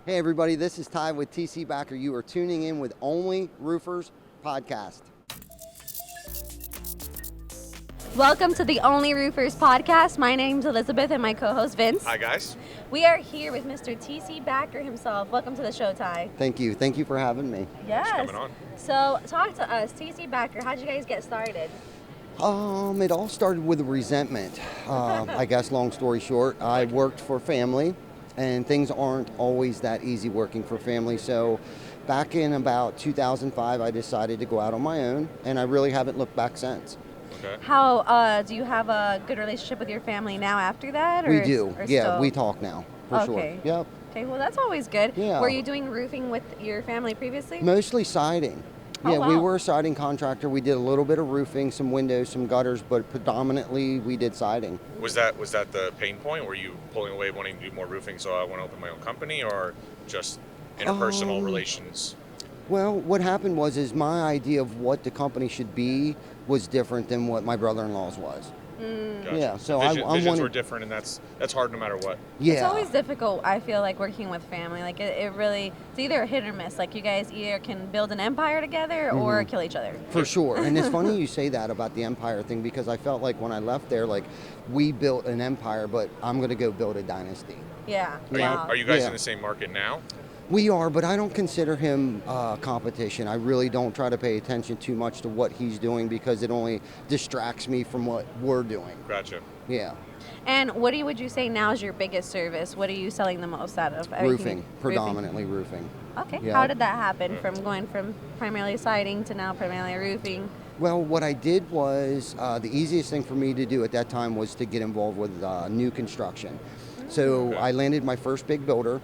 Hey everybody, this is Ty with TC Backer. You are tuning in with OnlyRoofers podcast. Welcome to the OnlyRoofers podcast. My name's Elizabeth and my co-host Vince. Hi guys. We are here with Mr. TC Backer himself. Welcome to the show, Ty. Thank you for having me. Yes. Thanks for coming on. So talk to us, TC Backer. How'd you guys get started? It all started with a resentment. I guess long story short, I worked for family and things aren't always that easy working for family. So back in about 2005, I decided to go out on my own and I really haven't looked back since. Okay. How do you have a good relationship with your family now after that? We do. Yeah, still? we talk now for sure. Yep. Okay, well that's always good. Yeah. Were you doing roofing with your family previously? Mostly siding. Oh, Yeah, wow. we were a siding contractor. We did a little bit of roofing, some windows, some gutters, but predominantly we did siding. Was that the pain point? Were you pulling away wanting to do more roofing so I want to open my own company, or just interpersonal relations? Well, what happened was my idea of what the company should be was different than what my brother-in-law's was. Gotcha. Yeah, so visions were different, and that's hard no matter what. Yeah. It's always difficult, I feel like, working with family. Like, it really, it's either a hit or miss. Like, you guys either can build an empire together or kill each other. For sure. And it's funny you say that about the empire thing, because I felt like when I left there, like, we built an empire, but I'm going to go build a dynasty. Yeah. Are you guys Yeah. in the same market now? We are, but I don't consider him competition. I really don't try to pay attention too much to what he's doing because it only distracts me from what we're doing. Gotcha. Yeah. And what would you say now is your biggest service? What are you selling the most out of? Roofing, predominantly roofing. Okay. Yeah. How did that happen from going from primarily siding to now primarily roofing? Well, what I did was the easiest thing for me to do at that time was to get involved with new construction. So I landed my first big builder,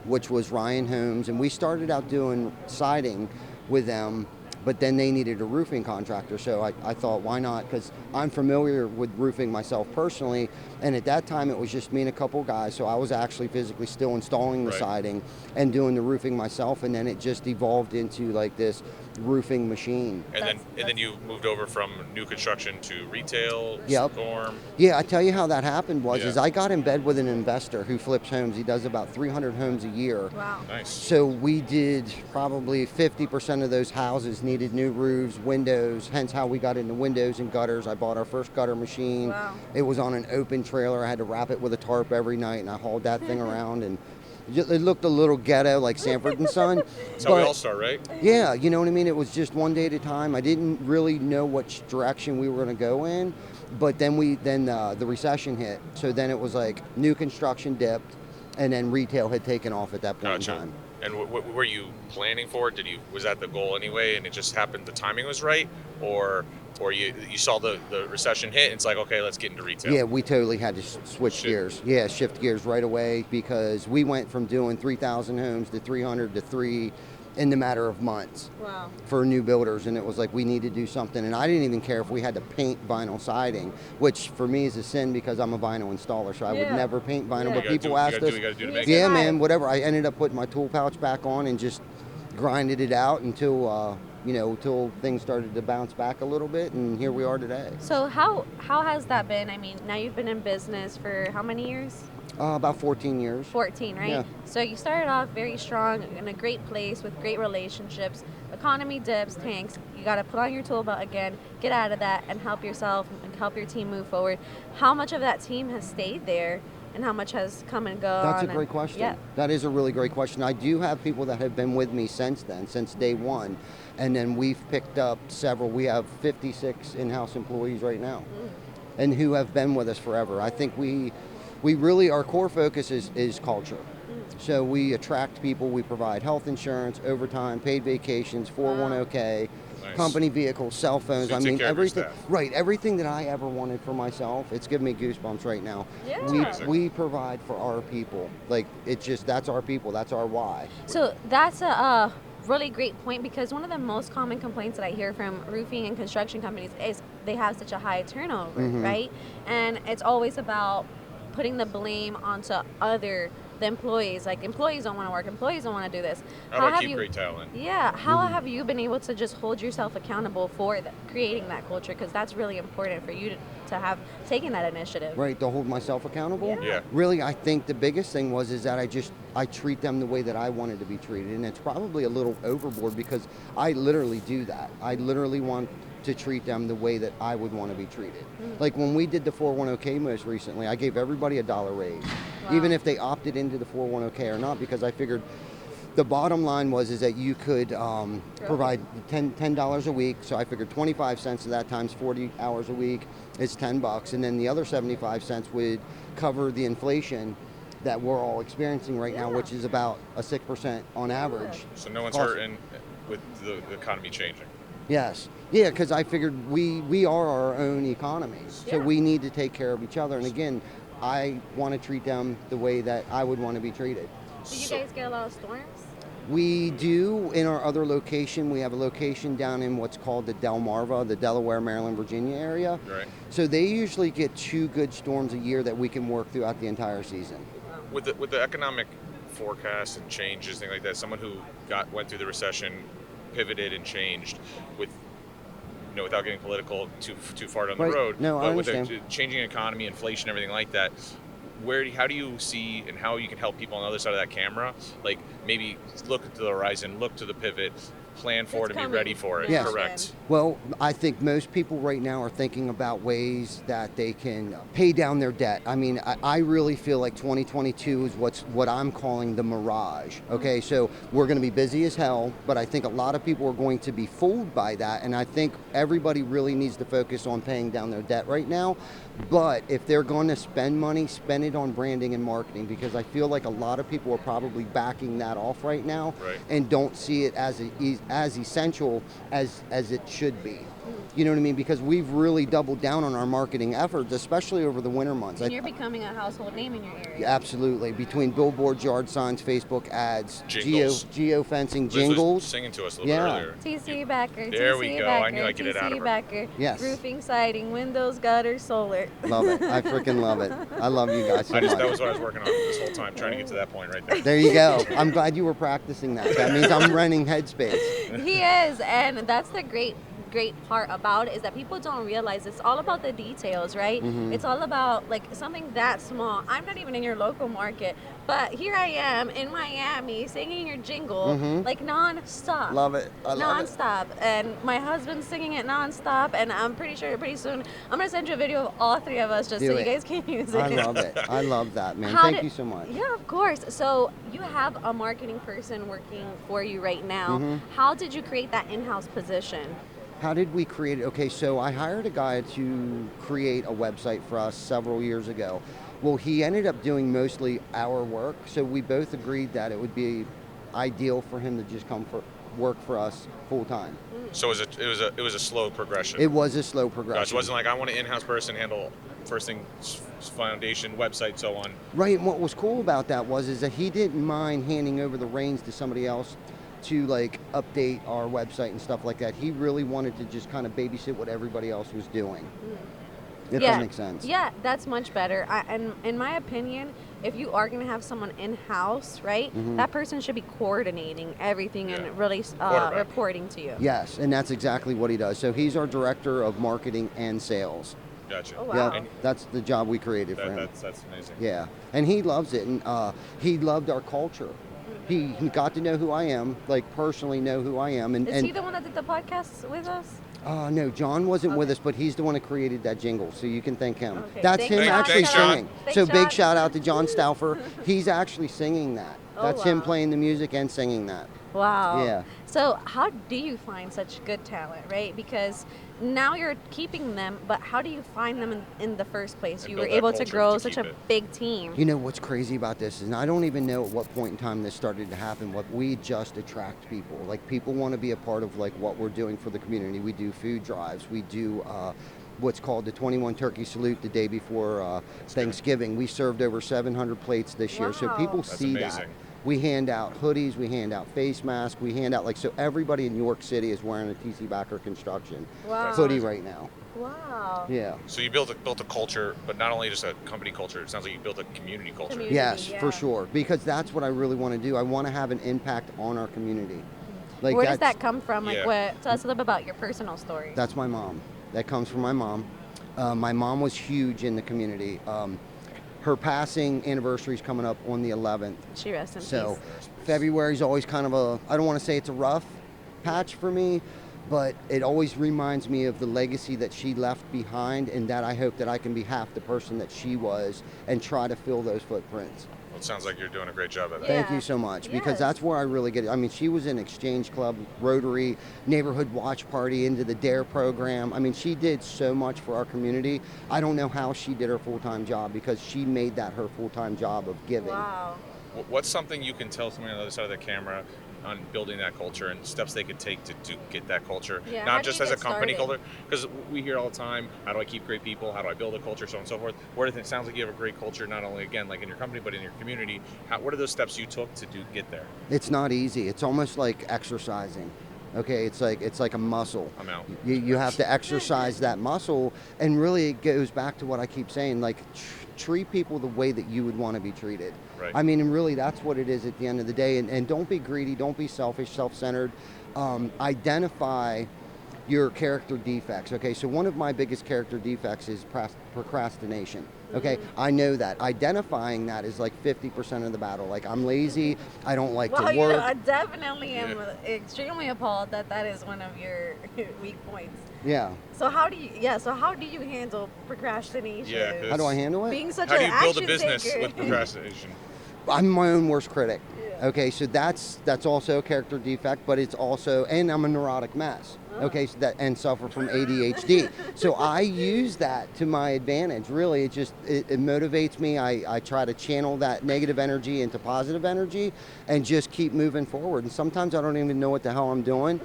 which was Ryan Homes, and we started out doing siding with them, but then they needed a roofing contractor, so I thought, why not? Because I'm familiar with roofing myself personally, and at that time it was just me and a couple guys, so I was actually physically still installing the siding and doing the roofing myself, and then it just evolved into like this roofing machine. And then you moved over from new construction to retail, storm. Yeah, I tell you how that happened was Yeah. I got in bed with an investor who flips homes. He does about 300 homes a year. Wow. Nice. So we did probably 50% of those houses needed new roofs, windows, hence how we got into windows and gutters. I bought our first gutter machine. Wow. It was on an open trailer. I had to wrap it with a tarp every night, and I hauled that thing around, and it looked a little ghetto like Sanford and Son. That's how we all start, right? Yeah, you know what I mean? It was just one day at a time. I didn't really know which direction we were going to go in, but then the recession hit. So then it was like new construction dipped, and then retail had taken off at that point in time. And what were you planning for? Was that the goal anyway, and it just happened the timing was right, or you saw the recession hit and it's like, okay, let's get into retail? Yeah, we totally had to switch gears. Yeah, shift gears right away, because we went from doing 3,000 homes to 300 to 3 in the matter of months. Wow. For new builders, and it was like we need to do something, and I didn't even care if we had to paint vinyl siding, which for me is a sin because I'm a vinyl installer, so I would never paint vinyl. But people asked us, yeah, man, whatever. I ended up putting my tool pouch back on and just grinded it out until until things started to bounce back a little bit, and here we are today. So how has that been? I mean, now you've been in business for how many years? About 14 years. 14, right? Yeah. So you started off very strong in a great place with great relationships. Economy dips, tanks. You got to put on your tool belt again, get out of that, and help yourself and help your team move forward. How much of that team has stayed there, and how much has come and gone? That's a great question. Yeah. That is a really great question. I do have people that have been with me since then, since day one, and then we've picked up several. We have 56 in-house employees right now, and who have been with us forever. I think we really, our core focus is culture. So we attract people, we provide health insurance, overtime, paid vacations, 401k, company vehicles, cell phones. So I mean, everything. staff. Right, everything that I ever wanted for myself. It's giving me goosebumps right now. Yeah. We provide for our people. Like, it's just, that's our people, that's our why. So that's a really great point, because one of the most common complaints that I hear from roofing and construction companies is they have such a high turnover, right? And it's always about putting the blame onto other the employees. Like, employees don't want to work, employees don't want to do this. How do I have keep you, great talent? Yeah, how have you been able to just hold yourself accountable for creating that culture? Because that's really important for you to have taken that initiative. Right, to hold myself accountable. Yeah. Really, I think the biggest thing is that I treat them the way that I wanted to be treated, and it's probably a little overboard because I literally do that. I literally want to treat them the way that I would want to be treated. Like when we did the 401k most recently, I gave everybody a $1 raise, even if they opted into the 401k or not, because I figured the bottom line is that you could provide $10 a week. So I figured 25 cents of that times 40 hours a week is $10, and then the other 75 cents would cover the inflation that we're all experiencing right now, which is about a 6% on average. So no one's hurting with the economy changing. Yes. Yeah, because I figured we are our own economy, so we need to take care of each other. And again, I want to treat them the way that I would want to be treated. Do you guys get a lot of storms? We do in our other location. We have a location down in what's called the Delmarva, the Delaware, Maryland, Virginia area. Right. So they usually get 2 good storms a year that we can work throughout the entire season. With the economic forecast and changes, things like that, someone who went through the recession, pivoted and changed without getting political too far down the road. No, I with understand. the changing economy, inflation, everything like that, how do you see and how you can help people on the other side of that camera? Like maybe look to the horizon, look to the pivot, plan for it, and be ready for it. Yes. Correct. Well, I think most people right now are thinking about ways that they can pay down their debt. I mean, I really feel like 2022 is what I'm calling the mirage. Okay, so we're going to be busy as hell, but I think a lot of people are going to be fooled by that, and I think everybody really needs to focus on paying down their debt right now. But if they're going to spend money, spend it on branding and marketing, because I feel like a lot of people are probably backing that off right now and don't see it as essential as it should be. You know what I mean? Because we've really doubled down on our marketing efforts, especially over the winter months. And you're becoming a household name in your area. Absolutely. Between billboards, yard signs, Facebook ads, geo-fencing, Liz jingles. was singing to us a little bit earlier. TC Backer. There TC we go. Backer, I knew I'd get it out of her. Backer. Yes. Roofing, siding, windows, gutter, solar. Love it. I freaking love it. I love you guys so much. That was what I was working on this whole time, trying to get to that point right there. There you go. I'm glad you were practicing that. That means I'm renting headspace. He is, and that's the great part about it, is that people don't realize it's all about the details, right? It's all about like something that small. I'm not even in your local market, but here I am in Miami singing your jingle like non-stop. Love it. I love non-stop. And my husband's singing it non-stop, and I'm pretty sure pretty soon I'm gonna send you a video of all 3 of us just so you guys can use it. I love it. I love that, man. Thank you so much. Yeah, of course. So you have a marketing person working for you right now. How did you create that in-house position? How did we create it? Okay, so I hired a guy to create a website for us several years ago. Well, he ended up doing mostly our work, so we both agreed that it would be ideal for him to just come work for us full time. So it was a slow progression. It was a slow progression. Gosh, it wasn't like I want an in-house person handle first thing, foundation, website, so on. Right, and what was cool about that is that he didn't mind handing over the reins to somebody else to like update our website and stuff like that. He really wanted to just kind of babysit what everybody else was doing. If that makes sense. Yeah, that's much better. And in my opinion, if you are going to have someone in-house, right, that person should be coordinating everything and really reporting to you. Yes, and that's exactly what he does. So he's our director of marketing and sales. Gotcha. Oh, wow. Yeah, that's the job we created for him. That's amazing. Yeah, and he loves it, and he loved our culture. He got to know who I am, like personally know who I am. And, Is he the one that did the podcast with us? No, John wasn't with us, but he's the one that created that jingle, so you can thank him. Okay. That's him actually singing. So big shout out to John Stauffer. He's actually singing that. That's him playing the music and singing that. Wow. Yeah. So how do you find such good talent, right? Because now you're keeping them, but how do you find them in the first place? You were able to grow such a big team. You know what's crazy about this is, and I don't even know at what point in time this started to happen, what we just attract people. Like people want to be a part of like what we're doing for the community. We do food drives. We do what's called the 21 Turkey Salute the day before Thanksgiving. We served over 700 plates this year. So people see that. We hand out hoodies, we hand out face masks, we hand out so everybody in New York City is wearing a TC Backer Construction hoodie right now. Wow. Yeah. So you built a culture, but not only just a company culture. It sounds like you built a community culture. Community. Yes, Yeah. for sure. Because that's what I really want to do. I want to have an impact on our community. Like Where does that's- that come from? Like, Yeah. tell us a little bit about your personal story. That's my mom. That comes from my mom. My mom was huge in the community. Her passing anniversary is coming up on the 11th. She rests in So peace. February is always kind of I don't want to say it's a rough patch for me, but it always reminds me of the legacy that she left behind, and that I hope that I can be half the person that she was and try to fill those footprints. Well, it sounds like you're doing a great job at that. Yeah. Thank you so much, because Yes. that's where I really get it. I mean, she was in Exchange Club, Rotary, Neighborhood Watch Party, into the DARE program. I mean, she did so much for our community. I don't know how she did her full-time job, because she made that her full-time job of giving. Wow. What's something you can tell somebody on the other side of the camera on building that culture and steps they could take to get that culture? Yeah, how Not do just you as a get company started? culture, because we hear all the time, how do I keep great people? How do I build a culture? So on and so forth. It sounds like you have a great culture, not only, again, like in your company, but in your community. What are those steps you took to get there? It's not easy. It's almost like exercising. Okay, it's like a muscle. I'm out. You have to exercise that muscle, and really it goes back to what I keep saying, like treat people the way that you would want to be treated. Right. I mean, and really that's what it is at the end of the day. And don't be greedy, don't be selfish, self-centered. Identify your character defects. Okay, so one of my biggest character defects is procrastination. Okay, I know that. Identifying that is like 50% of the battle. Like, I'm lazy, I don't like Well, to you work. know, I definitely am extremely appalled that is one of your weak points. Yeah. So how do you handle procrastination? Yeah, 'cause How do I handle it? Being such How an do you build a action business taker. with procrastination? I'm my own worst critic. Yeah. Okay, so that's also a character defect, but it's also, and I'm a neurotic mess. Okay, so and suffer from ADHD. So I use that to my advantage. Really, it motivates me. I try to channel that negative energy into positive energy, and just keep moving forward. And sometimes I don't even know what the hell I'm doing,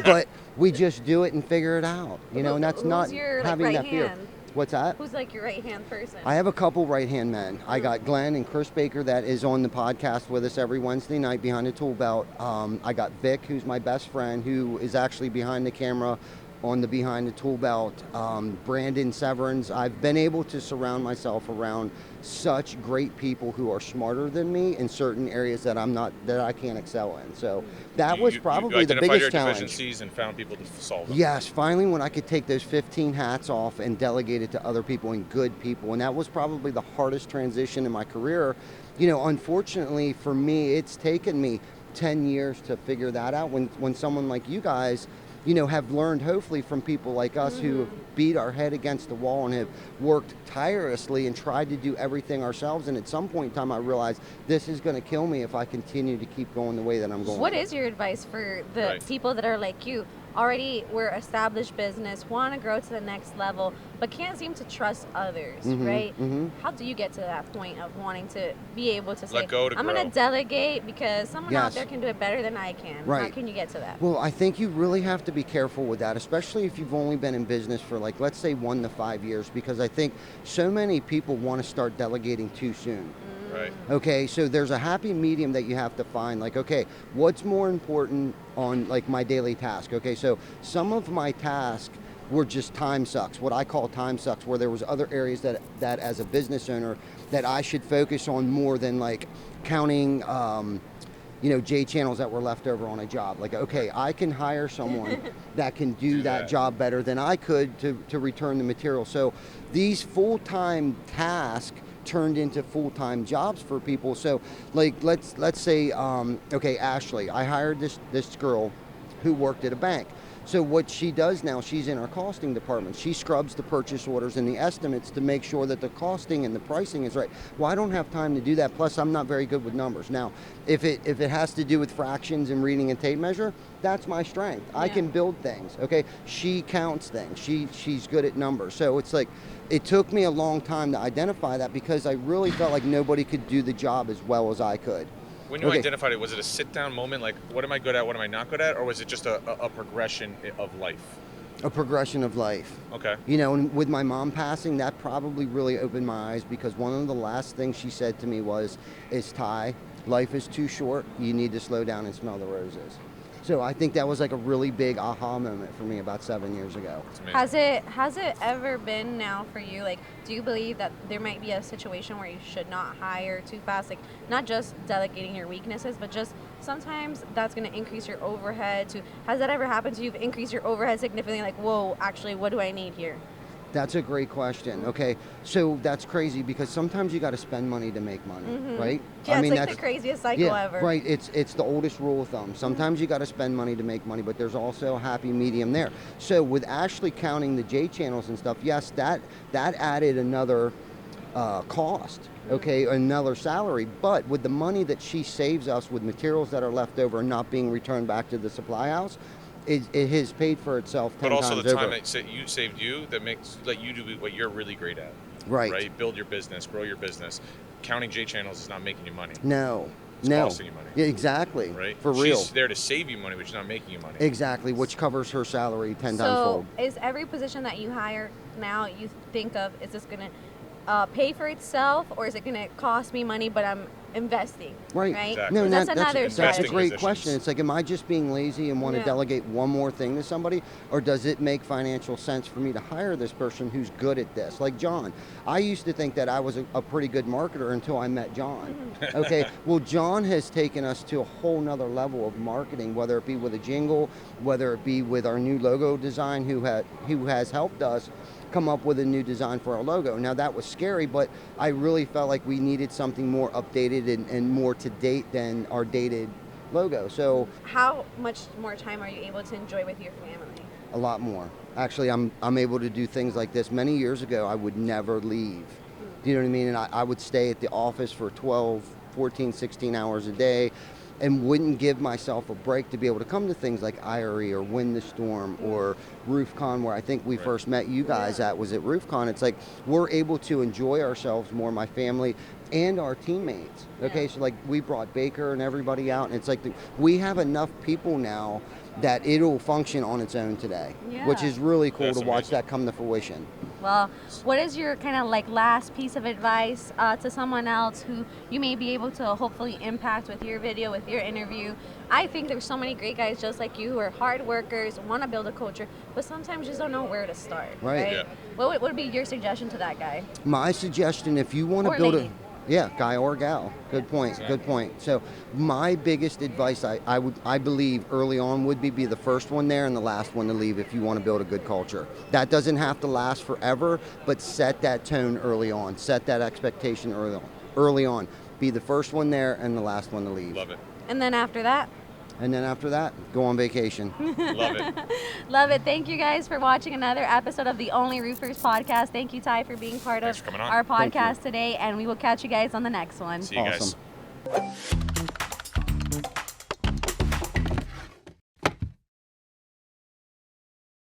but we just do it and figure it out. You know, and that's Who's not your, like, having right that fear. hand? What's that? Who's like your right hand person? I have a couple right-hand men. I got Glenn and Chris Baker that is on the podcast with us every Wednesday night behind the tool belt. I got Vic, who's my best friend, who is actually behind the camera on the Behind the Tool Belt. Brandon Severance. I've been able to surround myself around such great people who are smarter than me in certain areas that I can't excel in. So that was probably the biggest your challenge. deficiencies and found people to solve them. Yes, finally when I could take those 15 hats off and delegate it to other people and good people. And that was probably the hardest transition in my career. You know, unfortunately for me, it's taken me 10 years to figure that out when someone like you guys, you know, have learned hopefully from people like us who have beat our head against the wall and have worked tirelessly and tried to do everything ourselves. And at some point in time, I realized this is going to kill me if I continue to keep going the way that I'm going. What is your advice for the people that are like you? Already we're established business, want to grow to the next level, but can't seem to trust others, right? How do you get to that point of wanting to be able to say, Let go to I'm grow. going to delegate because someone out Yes. there can do it better than I can? Right. How can you get to that? Well, I think you really have to be careful with that, especially if you've only been in business for, like, let's say 1 to 5 years, because I think so many people want to start delegating too soon. Right. Okay, so there's a happy medium that you have to find. Like, okay, what's more important on, like, my daily task? Okay, so some of my tasks were just time sucks, what I call time sucks, where there was other areas that as a business owner that I should focus on more than, like, counting you know, J channels that were left over on a job. Like, okay, I can hire someone that can do that job better than I could to return the material. So these full-time tasks turned into full-time jobs for people. So, like, let's say, okay, Ashley, I hired this girl who worked at a bank. So what she does now, she's in our costing department. She scrubs the purchase orders and the estimates to make sure that the costing and the pricing is right. Well, I don't have time to do that. Plus, I'm not very good with numbers. Now, if it has to do with fractions and reading and tape measure, that's my strength. I can build things. Okay, she counts things. She's good at numbers. So it's like, it took me a long time to identify that because I really felt like nobody could do the job as well as I could. When you identified it, was it a sit-down moment, like, what am I good at, what am I not good at, or was it just a progression of life? A progression of life. Okay. You know, and with my mom passing, that probably really opened my eyes, because one of the last things she said to me is, Ty, life is too short, you need to slow down and smell the roses. So I think that was like a really big aha moment for me about 7 years ago. It's amazing. Has it ever been now for you? Like, do you believe that there might be a situation where you should not hire too fast? Like, not just delegating your weaknesses, but just sometimes that's going to increase your overhead. Has that ever happened to you? You've increased your overhead significantly. Like, whoa, actually, what do I need here? That's a great question. Okay, so that's crazy because sometimes you got to spend money to make money, right? Yeah, it's like the craziest cycle ever. Right. It's the oldest rule of thumb. Sometimes you got to spend money to make money, but there's also a happy medium there. So with Ashley counting the J channels and stuff, yes, that added another cost. Okay, another salary. But with the money that she saves us with materials that are left over and not being returned back to the supply house, it has paid for itself 10 But also times the time over. that you saved you, that makes let you do what you're really great at. Right. Right. Build your business, grow your business. Counting J channels is not making you money. No. It's No. costing you money. Yeah, exactly. Right. For real. She's there to save you money, but she's not making you money. Exactly, which covers her salary 10 times So, fold. is every position that you hire now, you think of, is this going to pay for itself, or is it going to cost me money, but I'm investing? Right. Exactly. No, That's another that's a strategy. great Positions. question. It's like, am I just being lazy and want to Yeah. delegate one more thing to somebody? Or does it make financial sense for me to hire this person who's good at this? Like John. I used to think that I was a pretty good marketer until I met John. Okay. Well, John has taken us to a whole nother level of marketing, whether it be with a jingle, whether it be with our new logo design, who has helped us come up with a new design for our logo. Now that was scary, but I really felt like we needed something more updated and more to date than our dated logo. So How much more time are you able to enjoy with your family? a lot more. Actually, I'm able to do things like this. Many years ago, I would never leave. Do you know what I mean? And I would stay at the office for 12, 14, 16 hours a day and wouldn't give myself a break to be able to come to things like IRE or Win the Storm or RoofCon, where I think we first met you guys at was at RoofCon. It's like we're able to enjoy ourselves more, my family and our teammates. Okay, so like we brought Baker and everybody out, and it's like we have enough people now that it'll function on its own today, which Yeah. is really cool That's to watch amazing. that come to fruition. Well, what is your kind of like last piece of advice to someone else who you may be able to hopefully impact with your video, with your interview? I think there's so many great guys just like you who are hard workers, want to build a culture, but sometimes just don't know where to start. Right. Yeah. What would be your suggestion to that guy? My suggestion, if you want to Or build lady. guy or gal. Good point. Exactly. Good point. So my biggest advice, I believe early on would be the first one there and the last one to leave if you want to build a good culture. That doesn't have to last forever, but set that tone early on. Set that expectation early on. Be the first one there and the last one to leave. Love it. And then after that? And then after that, go on vacation. Love it. Love it. Thank you guys for watching another episode of the OnlyRoofers podcast. Thank you, Ty, for being part Thanks of for coming on. our Thank you. podcast today, and we will catch you guys on the next one. See you Awesome. guys.